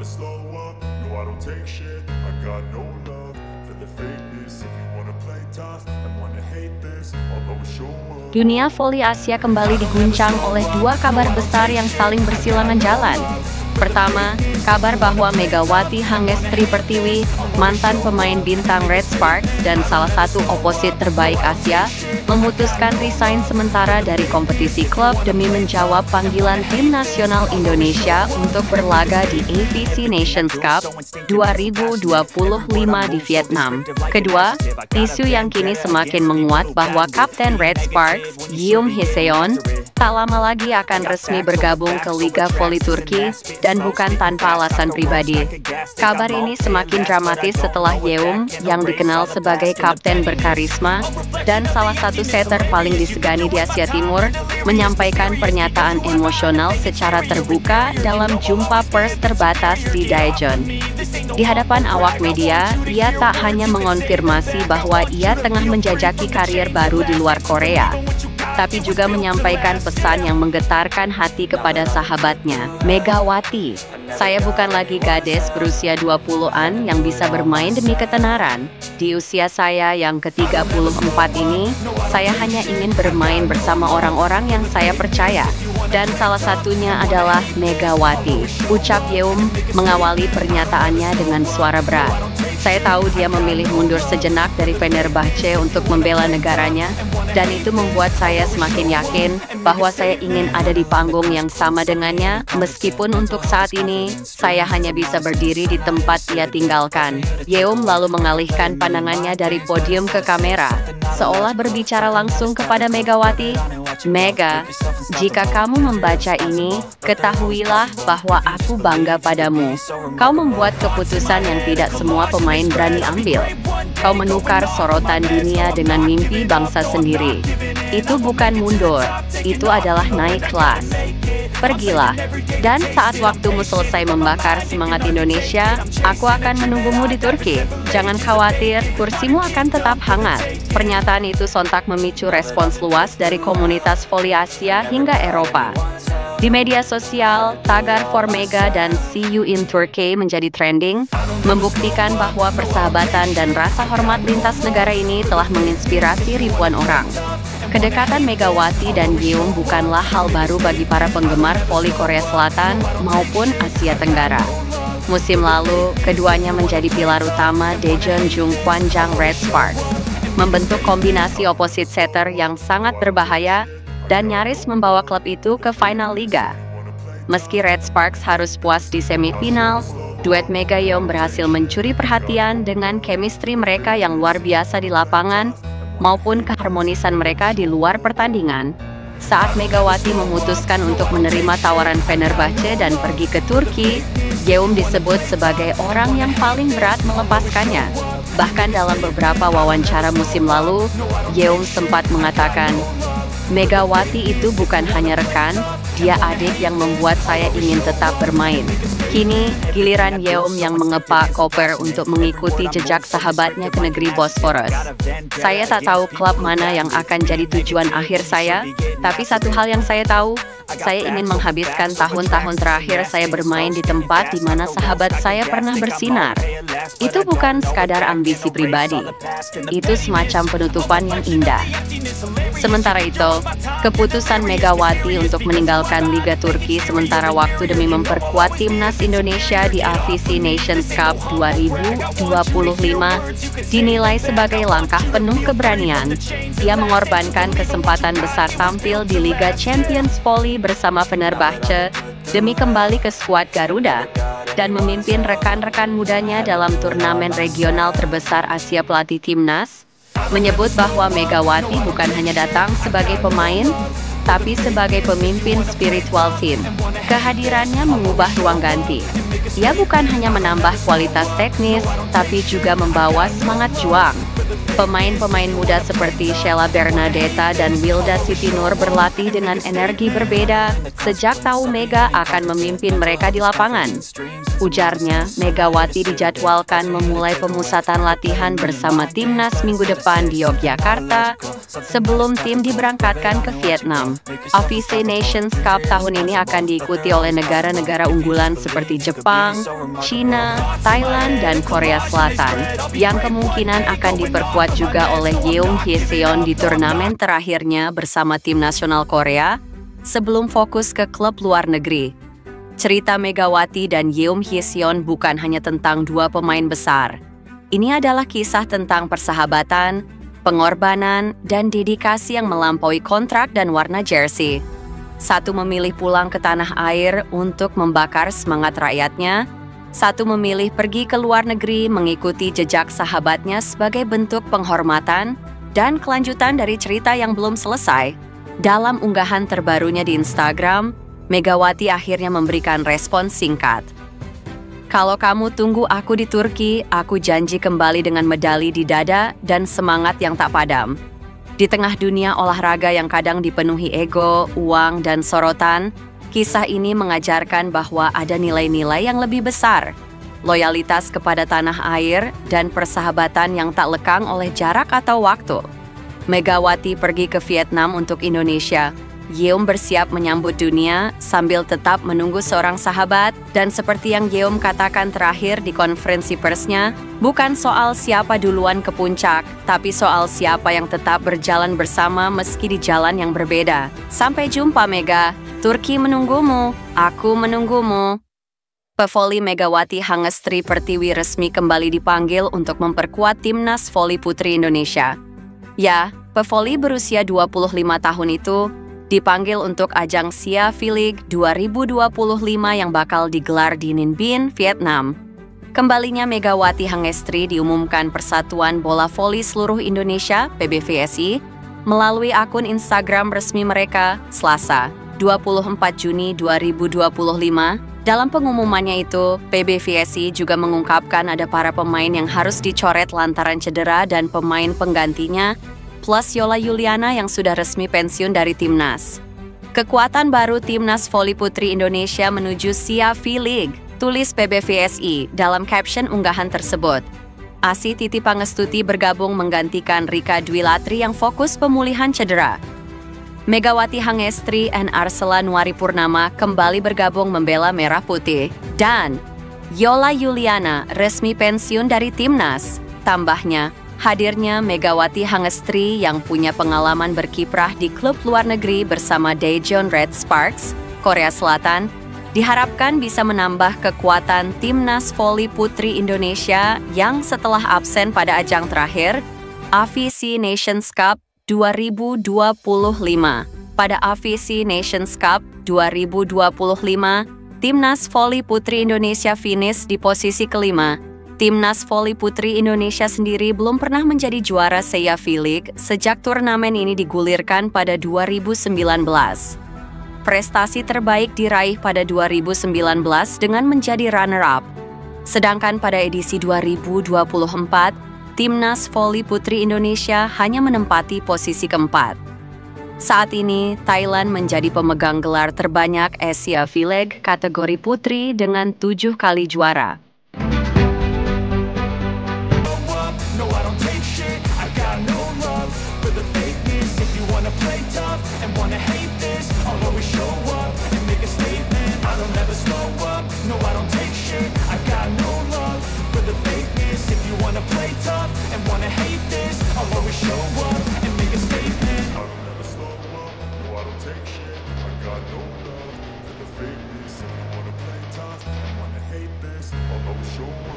never slow up, no I don't take shit, I got no love for the fakeness. If you wanna play tough and wanna hate this, I'll always show up. Dunia voli Asia kembali diguncang oleh dua kabar besar yang saling bersilangan jalan. Pertama, kabar bahwa Megawati Hangestri Pertiwi, mantan pemain bintang Red Sparks dan salah satu oposit terbaik Asia, memutuskan resign sementara dari kompetisi klub demi menjawab panggilan tim nasional Indonesia untuk berlaga di AFC Nations Cup 2025 di Vietnam. Kedua, isu yang kini semakin menguat bahwa Kapten Red Sparks, Yeom Hee-seon, tak lama lagi akan resmi bergabung ke Liga Voli Turki dan bukan tanpa alasan pribadi. Kabar ini semakin dramatis setelah Yeom, yang dikenal sebagai kapten berkarisma dan salah satu setter paling disegani di Asia Timur, menyampaikan pernyataan emosional secara terbuka dalam jumpa pers terbatas di Daejeon. Di hadapan awak media, ia tak hanya mengonfirmasi bahwa ia tengah menjajaki karir baru di luar Korea, tapi juga menyampaikan pesan yang menggetarkan hati kepada sahabatnya, Megawati. Saya bukan lagi gadis berusia 20-an yang bisa bermain demi ketenaran. Di usia saya yang ke-34 ini, saya hanya ingin bermain bersama orang-orang yang saya percaya. Dan salah satunya adalah Megawati, ucap Yeom mengawali pernyataannya dengan suara berat. Saya tahu dia memilih mundur sejenak dari Fenerbahce untuk membela negaranya, dan itu membuat saya semakin yakin bahwa saya ingin ada di panggung yang sama dengannya, meskipun untuk saat ini, saya hanya bisa berdiri di tempat dia tinggalkan. Yeom lalu mengalihkan pandangannya dari podium ke kamera, seolah berbicara langsung kepada Megawati. Mega, jika kamu membaca ini, ketahuilah bahwa aku bangga padamu. Kau membuat keputusan yang tidak semua pemain berani ambil. Kau menukar sorotan dunia dengan mimpi bangsa sendiri. Itu bukan mundur, itu adalah naik kelas. Pergilah, dan saat waktumu selesai membakar semangat Indonesia, aku akan menunggumu di Turki. Jangan khawatir, kursimu akan tetap hangat. Pernyataan itu sontak memicu respons luas dari komunitas voli Asia hingga Eropa. Di media sosial, tagar For Mega dan See You in Turkey menjadi trending, membuktikan bahwa persahabatan dan rasa hormat lintas negara ini telah menginspirasi ribuan orang. Kedekatan Megawati dan Yeom bukanlah hal baru bagi para penggemar voli Korea Selatan maupun Asia Tenggara. Musim lalu, keduanya menjadi pilar utama Daejeon Jungkwanjang Red Sparks, membentuk kombinasi oposit setter yang sangat berbahaya dan nyaris membawa klub itu ke final liga. Meski Red Sparks harus puas di semifinal, duet Mega Yeom berhasil mencuri perhatian dengan chemistry mereka yang luar biasa di lapangan maupun keharmonisan mereka di luar pertandingan. Saat Megawati memutuskan untuk menerima tawaran Fenerbahce dan pergi ke Turki, Yeom disebut sebagai orang yang paling berat melepaskannya. Bahkan dalam beberapa wawancara musim lalu, Yeom sempat mengatakan, Megawati itu bukan hanya rekan, dia adik yang membuat saya ingin tetap bermain. Kini, giliran Yeom yang mengepak koper untuk mengikuti jejak sahabatnya ke negeri Bosphorus. Saya tak tahu klub mana yang akan jadi tujuan akhir saya, tapi satu hal yang saya tahu, saya ingin menghabiskan tahun-tahun terakhir saya bermain di tempat di mana sahabat saya pernah bersinar. Itu bukan sekadar ambisi pribadi, itu semacam penutupan yang indah. Sementara itu, keputusan Megawati untuk meninggalkan Liga Turki sementara waktu demi memperkuat timnas Indonesia di AFC Nations Cup 2025 dinilai sebagai langkah penuh keberanian. Dia mengorbankan kesempatan besar tampil di Liga Champions Voli bersama Fenerbahce demi kembali ke skuad Garuda dan memimpin rekan-rekan mudanya dalam turnamen regional terbesar Asia. Pelatih timnas menyebut bahwa Megawati bukan hanya datang sebagai pemain, tapi sebagai pemimpin spiritual tim. Kehadirannya mengubah ruang ganti. Ia bukan hanya menambah kualitas teknis, tapi juga membawa semangat juang. Pemain-pemain muda seperti Sheila Bernadetta dan Wilda Siti Nur berlatih dengan energi berbeda sejak tahu Mega akan memimpin mereka di lapangan. Ujarnya, Megawati dijadwalkan memulai pemusatan latihan bersama timnas minggu depan di Yogyakarta sebelum tim diberangkatkan ke Vietnam. AFC Nations Cup tahun ini akan diikuti oleh negara-negara unggulan seperti Jepang, China, Thailand, dan Korea Selatan, yang kemungkinan akan diperkuat juga oleh Yeong Hye-seon di turnamen terakhirnya bersama tim nasional Korea sebelum fokus ke klub luar negeri. Cerita Megawati dan Yeong Hye-seon bukan hanya tentang dua pemain besar. Ini adalah kisah tentang persahabatan, pengorbanan, dan dedikasi yang melampaui kontrak dan warna jersey. Satu memilih pulang ke tanah air untuk membakar semangat rakyatnya, satu memilih pergi ke luar negeri mengikuti jejak sahabatnya sebagai bentuk penghormatan dan kelanjutan dari cerita yang belum selesai. Dalam unggahan terbarunya di Instagram, Megawati akhirnya memberikan respons singkat. Kalau kamu tunggu aku di Turki, aku janji kembali dengan medali di dada dan semangat yang tak padam. Di tengah dunia olahraga yang kadang dipenuhi ego, uang, dan sorotan, kisah ini mengajarkan bahwa ada nilai-nilai yang lebih besar, loyalitas kepada tanah air, dan persahabatan yang tak lekang oleh jarak atau waktu. Megawati pergi ke Vietnam untuk Indonesia. Yeom bersiap menyambut dunia sambil tetap menunggu seorang sahabat, dan seperti yang Yeom katakan terakhir di konferensi persnya, bukan soal siapa duluan ke puncak, tapi soal siapa yang tetap berjalan bersama meski di jalan yang berbeda. Sampai jumpa Mega, Turki menunggumu, aku menunggumu. Pevoli Megawati Hangestri Pertiwi resmi kembali dipanggil untuk memperkuat timnas voli putri Indonesia. Ya, pevoli berusia 25 tahun itu dipanggil untuk ajang SIA V-League 2025 yang bakal digelar di Ninh Binh, Vietnam. Kembalinya Megawati Hangestri diumumkan Persatuan Bola Voli Seluruh Indonesia (PBVSI) melalui akun Instagram resmi mereka Selasa, 24 Juni 2025. Dalam pengumumannya itu, PBVSI juga mengungkapkan ada para pemain yang harus dicoret lantaran cedera dan pemain penggantinya, plus Yola Yuliana yang sudah resmi pensiun dari timnas. Kekuatan baru timnas voli putri Indonesia menuju SIA V-League, tulis PBVSI dalam caption unggahan tersebut. Asi Titi Pangestuti bergabung menggantikan Rika Dwi Latri yang fokus pemulihan cedera. Megawati Hangestri dan Arsela Nuari Purnama kembali bergabung membela Merah Putih. Dan Yola Yuliana resmi pensiun dari timnas. Tambahnya, hadirnya Megawati Hangestri yang punya pengalaman berkiprah di klub luar negeri bersama Daejeon Red Sparks, Korea Selatan, diharapkan bisa menambah kekuatan timnas voli putri Indonesia yang setelah absen pada ajang terakhir, AFC Nations Cup 2025. Pada AFC Nations Cup 2025, timnas voli putri Indonesia finish di posisi kelima. Timnas voli putri Indonesia sendiri belum pernah menjadi juara SIA V-League sejak turnamen ini digulirkan pada 2019. Prestasi terbaik diraih pada 2019 dengan menjadi runner-up. Sedangkan pada edisi 2024, timnas voli putri Indonesia hanya menempati posisi keempat. Saat ini, Thailand menjadi pemegang gelar terbanyak Asia V-League kategori putri dengan 7 kali juara. Show